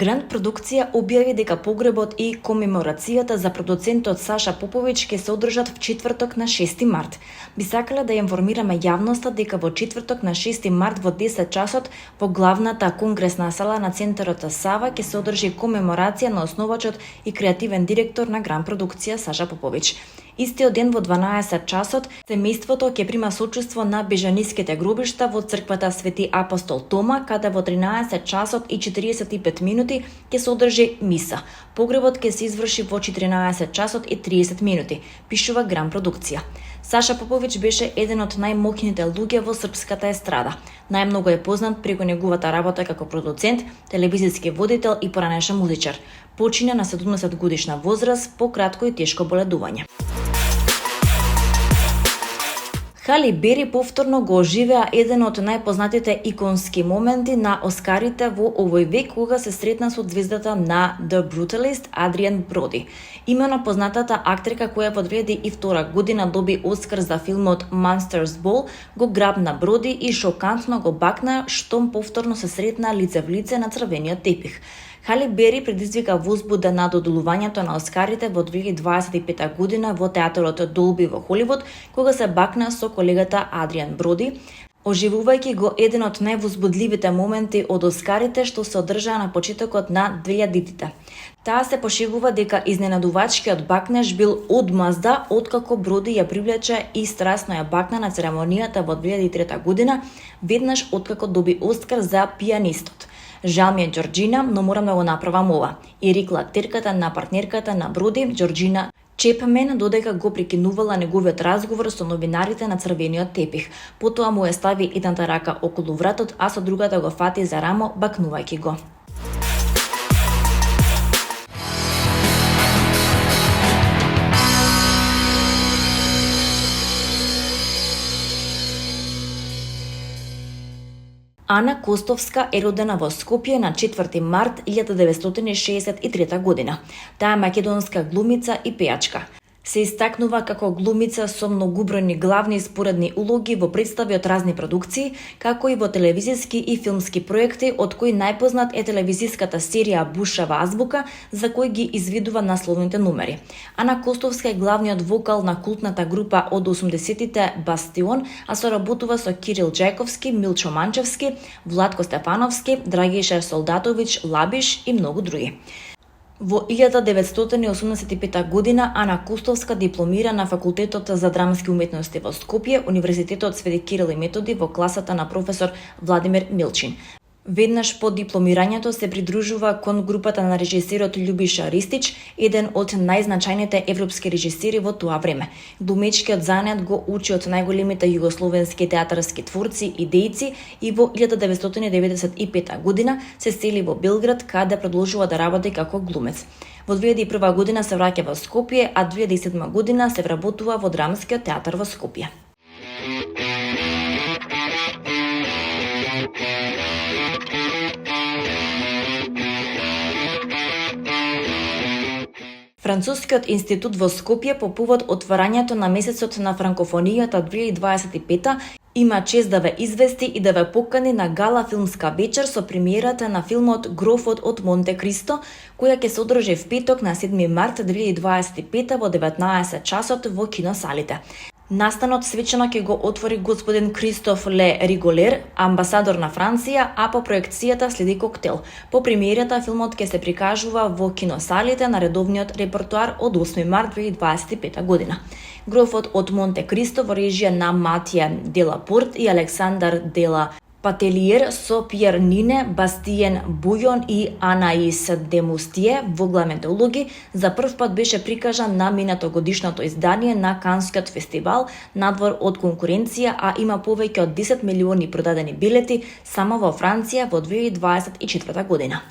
Гранд продукција објави дека погребот и комеморацијата за продуцентот Саша Поповиќ ќе се одржат в четврток на 6 март. Би сакале да информираме јавноста дека во четврток на 6 март во 10 часот во главната конгресна сала на Центарот Сава ќе се одржи комеморација на основачот и креативен директор на Гранд продукција Саша Поповиќ. Истиот ден во 12 часот семејството ќе прима сочувство на бежаниските гробишта во црквата Свети Апостол Тома, каде во 13 часот и 45 минути ќе се одржи миса. Погребот ќе се изврши во 14 часот и 30 минути, пишува Гранд продукција. Саша Поповиќ беше еден од најмоќните луѓе во српската естрада. Најмногу е познат преку неговата работа како продуцент, телевизиски водител и поранешен музичар. Почина на 70 годишна возраст по кратко и тешко боледување. Хали Бери повторно го оживеа еден од најпознатите иконски моменти на Оскарите во овој век, кога се сретна со звездата на The Brutalist Адриан Броди. Имено познатата актерка која во 2002 година доби Оскар за филмот Monsters Ball го грабна Броди и шокантно го бакна штом повторно се сретна лице в лице на црвениот тепих. Хали Бери предизвика возбуда на доделувањето на Оскарите во 2025 година во театарот Долби во Холивуд, кога се бакна со колегата Адриан Броди, оживувајќи го еден од највозбудливите моменти од Оскарите што се одржаа на почетокот на 2000-тите. Таа се пошегува дека изненадувачкиот бакнеж бил одмазда откако Броди ја привлече и страстно ја бакна на церемонијата во 2003 година, веднаш откако доби Оскар за пијанистот. Жал ми е Џорџина, но морам да го направам ова, и рекла терката на партнерката на Броди, Џорџина Чепмен, додека го прекинувала неговиот разговор со новинарите на црвениот тепих. Потоа му ја стави едната рака околу вратот, а со другата го фати за рамо, бакнувајќи го. Ана Костовска е родена во Скопје на 4 март 1963 година. Таа е македонска глумица и пејачка. Се истакнува како глумица со многубројни главни и споредни улоги во представи од разни продукции, како и во телевизиски и филмски проекти, од кои најпознат е телевизиската серија Бушава азбука, за кој ги извидува насловните номери. Ана Костовска е главниот вокал на култната група од 80-тите Бастион, а соработува со Кирил Џајковски, Милчо Манчевски, Владко Стефановски, Драгиша Солдатовиќ, Лабиш и многу други. Во 1985 година Ана Костовска дипломира на Факултетот за драмски уметности во Скопје, Универзитетот Свети Кирил и Методи во класата на професор Владимир Милчин. Веднаш по дипломирањето се придружува кон групата на режисерот Љубиша Ристич, еден од најзначајните европски режисери во тоа време. Глумечкиот занет го учи од најголемите југословенски театарски творци и дејци и во 1995 година се сели во Белград, каде продолжува да работи како глумец. Во 2001 година се враќа во Скопје, а 2007 година се вработува во Драмскиот театар во Скопје. Францускиот институт во Скопје по повод отварањето на месецот на франкофонијата 2025 има чест да ве извести и да ве покани на гала филмска вечер со премиерата на филмот Грофот од Монте Кристо, која ќе се одржи в петок на 7 март 2025 во 19 часот во киносалите. Настанот свечено ќе го отвори господин Кристоф Ле Риголер, амбасадор на Франција, а по проекцијата следи коктел. По премиерата филмот ќе се прикажува во киносалите на редовниот репертуар од 8 март 2025 година. Грофот од Монте Кристо во режија на Матија Делапорт и Александар Дела Пателиер со Пиер Нине, Бастиен Бујон и Анаис Демустие во главните улоги за прв пат беше прикажан на минатогодишното издание на Канскиот фестивал надвор од конкуренција, а има повеќе од 10 милиони продадени билети само во Франција во 2024 година.